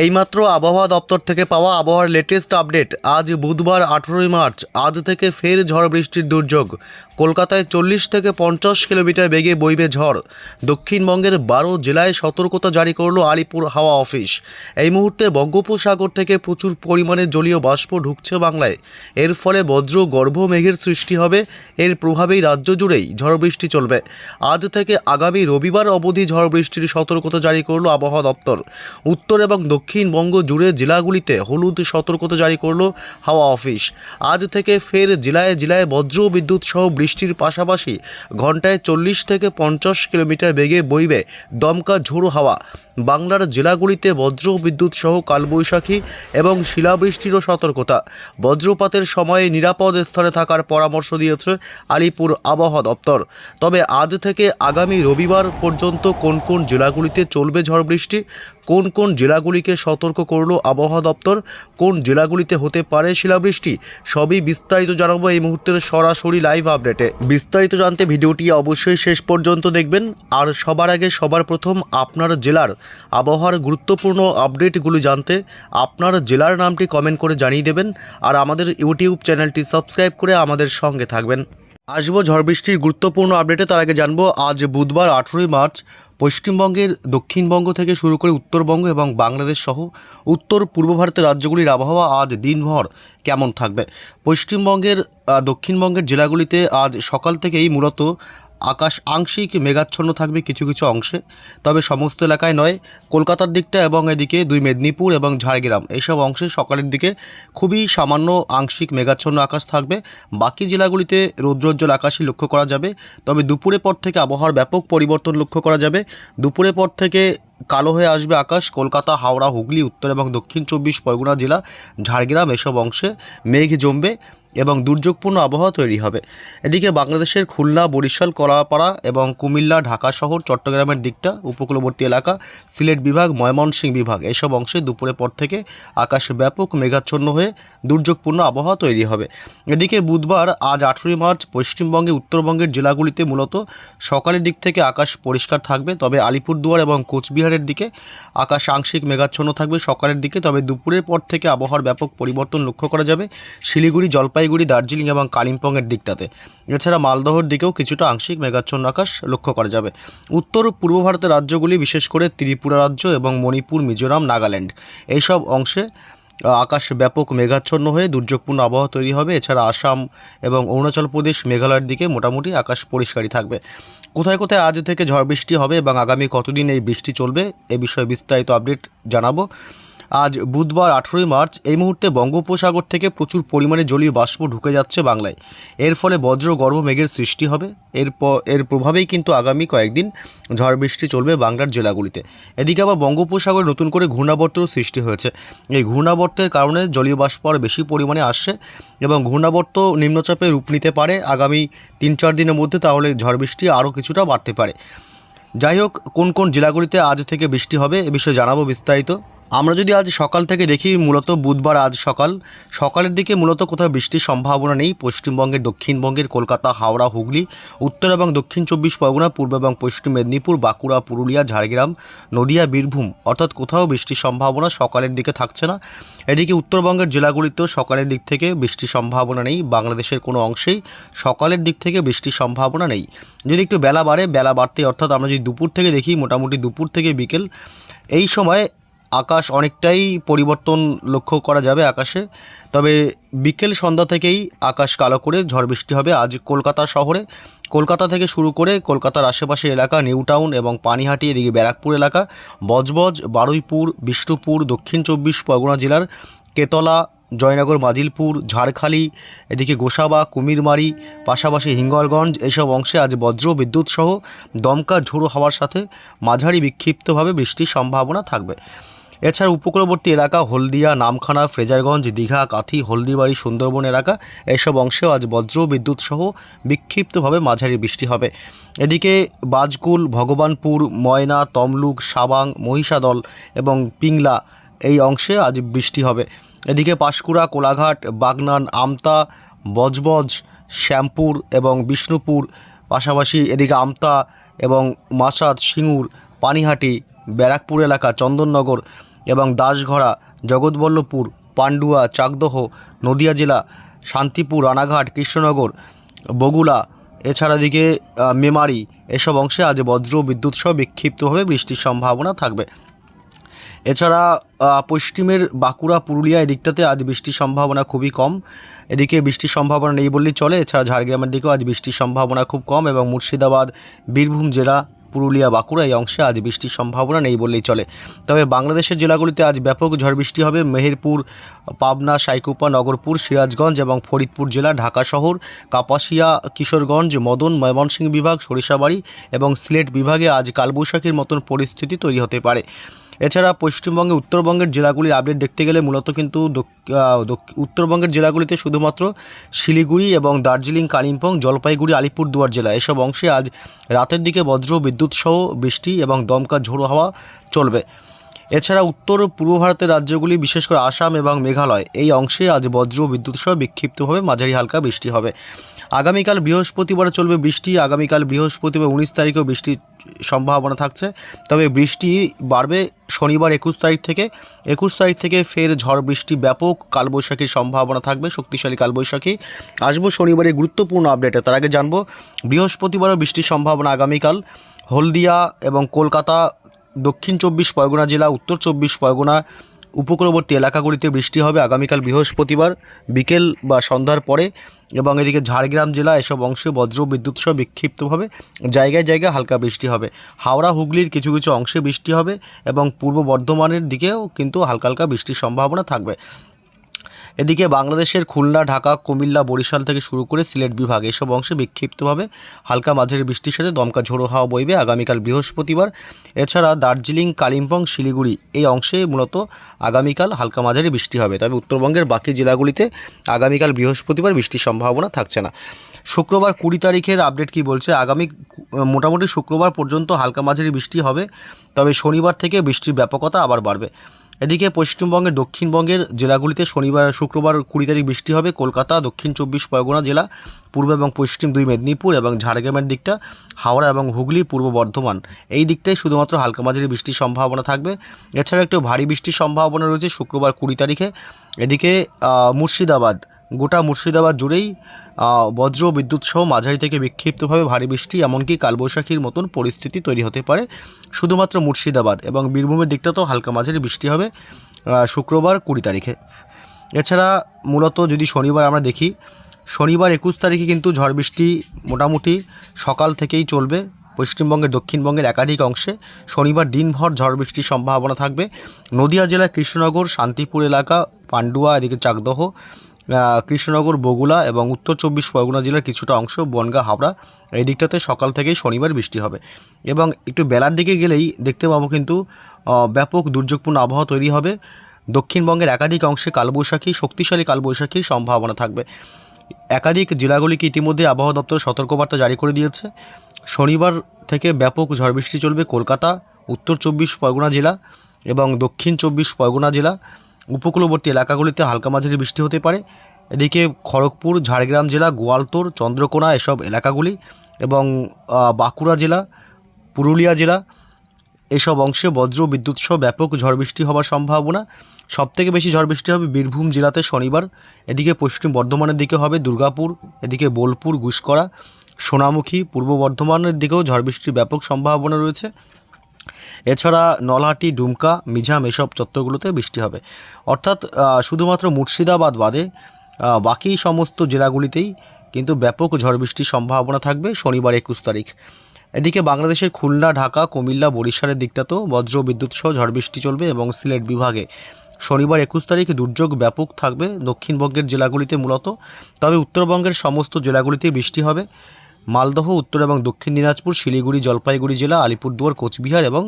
এইমাত্র আবহাওয়া দপ্তর থেকে পাওয়া আবহাওয়ার লেটেস্ট আপডেট। আজ বুধবার 18ই মার্চ। আজ থেকে ফের ঝড় বৃষ্টির দুর্যোগ। কলকাতায় 40 থেকে 50 কিলোমিটার বেগে বইবে ঝড়। দক্ষিণবঙ্গের 12 জেলায় সতর্কতা জারি করল আলিপুর হাওয়া অফিস। এই মুহূর্তে বঙ্গোপসাগর থেকে প্রচুর পরিমাণে জলীয় বাষ্প ঢুকছে বাংলায়। এর ফলে বজ্র গর্ভ মেঘের সৃষ্টি হবে। এর প্রভাবেই রাজ্য জুড়েই ঝড় বৃষ্টি চলবে। আজ থেকে আগামী রবিবার অবধি ঝড় বৃষ্টির সতর্কতা জারি করল আবহাওয়া দপ্তর। উত্তর এবং দক্ষিণবঙ্গ জুড়ে জেলাগুলিতে হলুদ সতর্কতা জারি করল হাওয়া অফিস। আজ থেকে ফের জেলায় জেলায় বজ্র বিদ্যুৎ সহ বৃষ্টির পাশাপাশি ঘন্টায় 40 থেকে 50 কিলোমিটার বেগে বইবে দমকা ঝোড়ো হাওয়া। বাংলার জেলাগুলিতে বজ্র বিদ্যুৎ সহ কালবৈশাখী এবং শিলাবৃষ্টিরও সতর্কতা। বজ্রপাতের সময়ে নিরাপদ স্থানে থাকার পরামর্শ দিয়েছে আলিপুর আবহাওয়া দপ্তর। তবে আজ থেকে আগামী রবিবার পর্যন্ত কোন কোন জেলাগুলিতে চলবে ঝড় বৃষ্টি, কোন কোন জেলাগুলিকে সতর্ক করল আবহাওয়া দপ্তর, কোন জেলাগুলিতে হতে পারে শিলাবৃষ্টি, সবই বিস্তারিত জানাবো এই মুহূর্তের সরাসরি লাইভ আপডেটে। বিস্তারিত জানতে ভিডিওটি অবশ্যই শেষ পর্যন্ত দেখবেন। আর সবার আগে সবার প্রথম আপনার জেলার আবহাওয়ার গুরুত্বপূর্ণ আপডেটগুলি জানতে আপনার জেলার নামটি কমেন্ট করে জানিয়ে দেবেন। আর আমাদের ইউটিউব চ্যানেলটি সাবস্ক্রাইব করে আমাদের সঙ্গে থাকবেন। আসবো ঝড় বৃষ্টির গুরুত্বপূর্ণ আপডেটে। তার আগে জানবো আজ বুধবার 18ই মার্চ পশ্চিমবঙ্গের দক্ষিণবঙ্গ থেকে শুরু করে উত্তরবঙ্গ এবং বাংলাদেশ সহ উত্তর পূর্ব ভারতের রাজ্যগুলির আবহাওয়া আজ দিনভর কেমন থাকবে। পশ্চিমবঙ্গের দক্ষিণবঙ্গের জেলাগুলিতে আজ সকাল থেকেই মূলত আকাশ আংশিক মেঘাচ্ছন্ন থাকবে কিছু কিছু অংশে, তবে সমস্ত এলাকায় নয়। কলকাতার দিকটা এবং এদিকে দুই মেদিনীপুর এবং ঝাড়গ্রাম এইসব অংশে সকালের দিকে খুবই সামান্য আংশিক মেঘাচ্ছন্ন আকাশ থাকবে। বাকি জেলাগুলিতে রৌদ্রোজ্জ্বল আকাশই লক্ষ্য করা যাবে। তবে দুপুরের পর থেকে আবহাওয়ার ব্যাপক পরিবর্তন লক্ষ্য করা যাবে। দুপুরের পর থেকে কালো হয়ে আসবে আকাশ। কলকাতা, হাওড়া, হুগলি, উত্তর এবং দক্ষিণ 24 পরগনা জেলা, ঝাড়গ্রাম এসব অংশে মেঘ জমবে এবং দুর্যোগপূর্ণ আবহাওয়া তৈরি হবে। এদিকে বাংলাদেশের খুলনা, বরিশাল, কলাপাড়া এবং কুমিল্লা, ঢাকা শহর, চট্টগ্রামের দিকটা, উপকূলবর্তী এলাকা, সিলেট বিভাগ, ময়মনসিংহ বিভাগ এসব অংশে দুপুরের পর থেকে আকাশ ব্যাপক মেঘাচ্ছন্ন হয়ে দুর্যোগপূর্ণ আবহাওয়া তৈরি হবে। এদিকে বুধবার আজ 18ই মার্চ পশ্চিমবঙ্গে উত্তরবঙ্গের জেলাগুলিতে মূলত সকালের দিক থেকে আকাশ পরিষ্কার থাকবে। তবে আলিপুরদুয়ার এবং কোচবিহারের দিকে আকাশ আংশিক মেঘাচ্ছন্ন থাকবে সকালের দিকে। তবে দুপুরের পর থেকে আবহাওয়ার ব্যাপক পরিবর্তন লক্ষ্য করা যাবে শিলিগুড়ি, জলপাইগুড়ি, দার্জিলিং এবং কালিম্পংয়ের দিকটাতে। এছাড়া মালদহর দিকেও কিছুটা আংশিক মেঘাচ্ছন্ন আকাশ লক্ষ্য করা যাবে। উত্তর পূর্ব ভারতের রাজ্যগুলি বিশেষ করে ত্রিপুরা রাজ্য এবং মণিপুর, মিজোরাম, নাগাল্যান্ড এইসব অংশে আকাশ ব্যাপক মেঘাচ্ছন্ন হয়ে দুর্যোগপূর্ণ আবহাওয়া তৈরি হবে। এছাড়া আসাম এবং অরুণাচল প্রদেশ, মেঘালয়ের দিকে মোটামুটি আকাশ পরিষ্কারই থাকবে। কোথায় কোথায় আজ থেকে ঝড় বৃষ্টি হবে এবং আগামী কতদিন এই বৃষ্টি চলবে এ বিষয়ে বিস্তারিত আপডেট জানাবো। আজ বুধবার 18ই মার্চ এই মুহূর্তে বঙ্গোপসাগর থেকে প্রচুর পরিমাণে জলীয় বাষ্প ঢুকে যাচ্ছে বাংলায়। এর ফলে বজ্র গর্ভ মেঘের সৃষ্টি হবে। এর প্রভাবেই কিন্তু আগামী কয়েকদিন ঝড় বৃষ্টি চলবে বাংলার জেলাগুলিতে। এদিকে আবার বঙ্গোপসাগরে নতুন করে ঘূর্ণাবর্তেরও সৃষ্টি হয়েছে। এই ঘূর্ণাবর্তের কারণে জলীয় বাষ্প আরও বেশি পরিমাণে আসছে এবং ঘূর্ণাবর্ত নিম্নচাপে রূপ নিতে পারে আগামী 3-4 দিনের মধ্যে। তাহলে ঝড় বৃষ্টি আরও কিছুটা বাড়তে পারে। যাই হোক, কোন কোন জেলাগুলিতে আজ থেকে বৃষ্টি হবে এ বিষয়ে জানাবো বিস্তারিত। আমরা যদি আজ সকাল থেকে দেখি, মূলত বুধবার আজ সকালের দিকে মূলত কোথাও বৃষ্টির সম্ভাবনা নেই। পশ্চিমবঙ্গের দক্ষিণবঙ্গের কলকাতা, হাওড়া, হুগলি, উত্তর এবং দক্ষিণ 24 পরগনা, পূর্ব এবং পশ্চিম মেদিনীপুর, বাঁকুড়া, পুরুলিয়া, ঝাড়গ্রাম, নদিয়া, বীরভূম অর্থাৎ কোথাও বৃষ্টির সম্ভাবনা সকালের দিকে থাকছে না। এদিকে উত্তরবঙ্গের জেলাগুলিতেও সকালের দিক থেকে বৃষ্টির সম্ভাবনা নেই। বাংলাদেশের কোনো অংশেই সকালের দিক থেকে বৃষ্টির সম্ভাবনা নেই। যদি একটু বেলা বাড়তে অর্থাৎ আমরা যদি দুপুর থেকে দেখি, মোটামুটি দুপুর থেকে বিকেল এই সময় আকাশ অনেকটাই পরিবর্তন লক্ষ্য করা যাবে আকাশে। তবে বিকেল সন্ধ্যা থেকেই আকাশ কালো করে ঝড় বৃষ্টি হবে। আজ কলকাতা শহরে, কলকাতা থেকে শুরু করে কলকাতার আশেপাশে এলাকা, নিউ টাউন এবং পানিহাটি, এদিকে ব্যারাকপুর এলাকা, বজবজ, বারুইপুর, বিষ্ণুপুর, দক্ষিণ 24 পরগনা জেলার কেতলা, জয়নগর, মাজিলপুর, ঝাড়খালি, এদিকে গোসাবা, কুমিরমারি, পাশাপাশি হিঙ্গলগঞ্জ এইসব অংশে আজ বজ্র বিদ্যুৎ সহ দমকা ঝোড়ো হওয়ার সাথে মাঝারি বিক্ষিপ্তভাবে বৃষ্টির সম্ভাবনা থাকবে। এছাড়া উপকূলবর্তী এলাকা হলদিয়া, নামখানা, ফ্রেজারগঞ্জ, দীঘা, কাথি, হলদিবাড়ি, সুন্দরবন এলাকা এইসব অংশেও আজ বজ্র বিদ্যুৎ সহ বিক্ষিপ্তভাবে মাঝারি বৃষ্টি হবে। এদিকে বাজকুল, ভগবানপুর, ময়না, তমলুক, সাবাং, মহিষাদল এবং পিংলা এই অংশে আজ বৃষ্টি হবে। এদিকে পাঁশকুড়া, কোলাঘাট, বাগনান, আমতা, বজবজ, শ্যামপুর এবং বিষ্ণুপুর, পাশাপাশি এদিকে আমতা এবং মাসাদ, সিঙ্গুর, পানিহাটি, ব্যারাকপুর এলাকা, চন্দননগর এবং দাসঘড়া, জগৎবল্লভপুর, পান্ডুয়া, চাকদহ, নদিয়া জেলা, শান্তিপুর, রানাঘাট, কৃষ্ণনগর, বগুড়া, এছাড়া দিকে মেমারি এসব অংশে আজ বজ্র বিদ্যুৎ সহ বিক্ষিপ্তভাবে বৃষ্টির সম্ভাবনা থাকবে। এছাড়া পশ্চিমের বাঁকুড়া, পুরুলিয়া এদিকটাতে আজ বৃষ্টির সম্ভাবনা খুবই কম, এদিকে বৃষ্টির সম্ভাবনা নেই বললেই চলে। এছাড়া ঝাড়গ্রামের দিকেও আজ বৃষ্টির সম্ভাবনা খুব কম এবং মুর্শিদাবাদ, বীরভূম জেলা, পুরুলিয়া, বাঁকুড়া এই অংশে আজ বৃষ্টির সম্ভাবনা নেই বললেই চলে। তবে বাংলাদেশের জেলাগুলিতে আজ ব্যাপক ঝড় বৃষ্টি হবে। মেহেরপুর, পাবনা, সাইকুপা, নগরপুর, সিরাজগঞ্জ এবং ফরিদপুর জেলা, ঢাকা শহর, কাপাসিয়া, কিশোরগঞ্জ, মদন, ময়মনসিংহ বিভাগ, সরিষাবাড়ি এবং সিলেট বিভাগে আজ কালবৈশাখীর মতন পরিস্থিতি তৈরি হতে পারে। এছাড়া পশ্চিমবঙ্গে উত্তরবঙ্গের জেলাগুলির আপডেট দেখতে গেলে মূলত কিন্তু উত্তরবঙ্গের জেলাগুলিতে শুধুমাত্র শিলিগুড়ি এবং দার্জিলিং, কালিম্পং, জলপাইগুড়ি, আলিপুরদুয়ার জেলা এসব অংশে আজ রাতের দিকে বজ্র বিদ্যুৎ সহ বৃষ্টি এবং দমকা ঝোড়ো হাওয়া চলবে। এছাড়া উত্তর পূর্ব ভারতের রাজ্যগুলি বিশেষ করে আসাম এবং মেঘালয় এই অংশে আজ বজ্র বিদ্যুৎ সহ বিক্ষিপ্তভাবে মাঝারি হালকা বৃষ্টি হবে। আগামীকাল বৃহস্পতিবার চলবে বৃষ্টি। আগামীকাল বৃহস্পতিবার 19 তারিখেও বৃষ্টির সম্ভাবনা থাকছে। তবে বৃষ্টি বাড়বে শনিবার 21 তারিখ থেকে। 21 তারিখ থেকে ফের ঝড় বৃষ্টি, ব্যাপক কালবৈশাখীর সম্ভাবনা থাকবে, শক্তিশালী কালবৈশাখী। আসবো শনিবারের গুরুত্বপূর্ণ আপডেটে। তার আগে জানবো বৃহস্পতিবারও বৃষ্টির সম্ভাবনা আগামীকাল হলদিয়া এবং কলকাতা, দক্ষিণ 24 পরগনা জেলা, উত্তর 24 পরগনা উপকূলবর্তী এলাকাগুলিতে বৃষ্টি হবে আগামীকাল বৃহস্পতিবার বিকেল বা সন্ধ্যার পরে। এবং এদিকে ঝাড়গ্রাম জেলা এসব অংশে বজ্র বিদ্যুৎ সহ বিক্ষিপ্তভাবে জায়গায় জায়গায় হালকা বৃষ্টি হবে। হাওড়া, হুগলির কিছু কিছু অংশে বৃষ্টি হবে এবং পূর্ব বর্ধমানের দিকেও কিন্তু হালকা হালকা বৃষ্টির সম্ভাবনা থাকবে। এদিকে বাংলাদেশের খুলনা, ঢাকা, কুমিল্লা, বরিশাল থেকে শুরু করে সিলেট বিভাগ এসব অংশে বিক্ষিপ্তভাবে হালকা মাঝারি বৃষ্টির সাথে দমকা ঝোড়ো হাওয়া বইবে আগামীকাল বৃহস্পতিবার। এছাড়া দার্জিলিং, কালিম্পং, শিলিগুড়ি এই অংশে মূলত আগামীকাল হালকা মাঝারি বৃষ্টি হবে। তবে উত্তরবঙ্গের বাকি জেলাগুলিতে আগামীকাল বৃহস্পতিবার বৃষ্টির সম্ভাবনা থাকছে না। শুক্রবার 20 তারিখের আপডেট কি বলছে? মোটামুটি শুক্রবার পর্যন্ত হালকা মাঝারি বৃষ্টি হবে, তবে শনিবার থেকে বৃষ্টির ব্যাপকতা আবার বাড়বে। এদিকে পশ্চিমবঙ্গের দক্ষিণবঙ্গের জেলাগুলিতে শুক্রবার 20 তারিখ বৃষ্টি হবে। কলকাতা, দক্ষিণ 24 পরগনা জেলা, পূর্ব এবং পশ্চিম 2 মেদিনীপুর এবং ঝাড়গ্রামের দিকটা, হাওড়া এবং হুগলি, পূর্ব বর্ধমান এই দিকটাই শুধুমাত্র হালকা মাঝারি বৃষ্টির সম্ভাবনা থাকবে। এছাড়া একটু ভারী বৃষ্টির সম্ভাবনা রয়েছে শুক্রবার 20 তারিখে। এদিকে মুর্শিদাবাদ, গোটা মুর্শিদাবাদ জুড়েই বজ্র বিদ্যুৎ সহ মাঝারি থেকে বিক্ষিপ্তভাবে ভারী বৃষ্টি, এমনকি কালবৈশাখীর মতন পরিস্থিতি তৈরি হতে পারে শুধুমাত্র মুর্শিদাবাদ এবং বীরভূমের দিকটাতেও হালকা মাঝারি বৃষ্টি হবে শুক্রবার 20 তারিখে। এছাড়া মূলত যদি শনিবার আমরা দেখি, শনিবার 21 তারিখে কিন্তু ঝড় বৃষ্টি মোটামুটি সকাল থেকেই চলবে পশ্চিমবঙ্গের দক্ষিণবঙ্গের একাধিক অংশে। শনিবার দিনভর ঝড় বৃষ্টির সম্ভাবনা থাকবে। নদিয়া জেলার কৃষ্ণনগর, শান্তিপুর এলাকা, পান্ডুয়া, এদিকে চাকদহ, কৃষ্ণনগর, বগুড়া এবং উত্তর 24 পরগনা জেলার কিছুটা অংশ, বনগাঁ, হাওড়া এই দিকটাতে সকাল থেকেই শনিবার বৃষ্টি হবে। এবং একটু বেলার দিকে গেলেই দেখতে পাবো কিন্তু ব্যাপক দুর্যোগপূর্ণ আবহাওয়া তৈরি হবে। দক্ষিণবঙ্গের একাধিক অংশে কালবৈশাখী, শক্তিশালী কালবৈশাখীর সম্ভাবনা থাকবে। একাধিক জেলাগুলিকে ইতিমধ্যে আবহাওয়া দপ্তর সতর্কবার্তা জারি করে দিয়েছে। শনিবার থেকে ব্যাপক ঝড় বৃষ্টি চলবে কলকাতা, উত্তর 24 পরগনা জেলা এবং দক্ষিণ 24 পরগনা জেলা উপকূলবর্তী এলাকাগুলিতে হালকা মাঝারি বৃষ্টি হতে পারে। এদিকে খড়গপুর, ঝাড়গ্রাম জেলা, গোয়ালতোড়, চন্দ্রকোনা এসব এলাকাগুলি এবং বাঁকুড়া জেলা, পুরুলিয়া জেলা এসব অংশে বজ্র বিদ্যুৎ সহ ব্যাপক ঝড় বৃষ্টি হওয়ার সম্ভাবনা। সবথেকে বেশি ঝড় বৃষ্টি হবে বীরভূম জেলাতে শনিবার। এদিকে পশ্চিম বর্ধমানের দিকে হবে দুর্গাপুর, এদিকে বোলপুর, গুসকরা, সোনামুখী, পূর্ব বর্ধমানের দিকেও ঝড় বৃষ্টির ব্যাপক সম্ভাবনা রয়েছে। এছাড়া নলহাটি, ডুমকা, মিঝাম এসব চত্বরগুলোতে বৃষ্টি হবে। অর্থাৎ শুধুমাত্র মুর্শিদাবাদ বাদে বাকি সমস্ত জেলাগুলিতেই কিন্তু ব্যাপক ঝড় বৃষ্টির সম্ভাবনা থাকবে শনিবার 21 তারিখ। এদিকে বাংলাদেশের খুলনা, ঢাকা, কুমিল্লা, বরিশালের দিকটাতেও বজ্র বিদ্যুৎ সহ ঝড় বৃষ্টি চলবে এবং সিলেট বিভাগে শনিবার 21 তারিখ দুর্যোগ ব্যাপক থাকবে দক্ষিণবঙ্গের জেলাগুলিতে মূলত। তবে উত্তরবঙ্গের সমস্ত জেলাগুলিতে বৃষ্টি হবে। মালদহ, উত্তর এবং দক্ষিণ দিনাজপুর, শিলিগুড়ি, জলপাইগুড়ি জেলা, আলিপুরদুয়ার, কোচবিহার এবং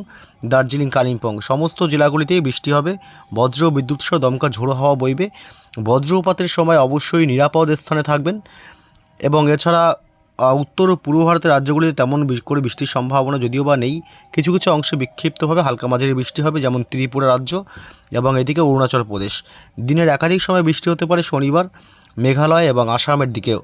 দার্জিলিং, কালিম্পং সমস্ত জেলাগুলিতেই বৃষ্টি হবে। বজ্র বিদ্যুৎ সহ দমকা ঝোড়ো হাওয়া বইবে। বজ্রপাতের সময় অবশ্যই নিরাপদ স্থানে থাকবেন। এবং এছাড়া উত্তর ও পূর্ব ভারতের রাজ্যগুলিতে তেমন করে বৃষ্টির সম্ভাবনা যদিও বা নেই। কিছু কিছু অংশে বিক্ষিপ্তভাবে হালকা মাঝারি বৃষ্টি হবে, যেমন ত্রিপুরা রাজ্য এবং এদিকে অরুণাচল প্রদেশ। দিনের একাধিক সময় বৃষ্টি হতে পারে শনিবার মেঘালয় এবং আসামের দিকেও।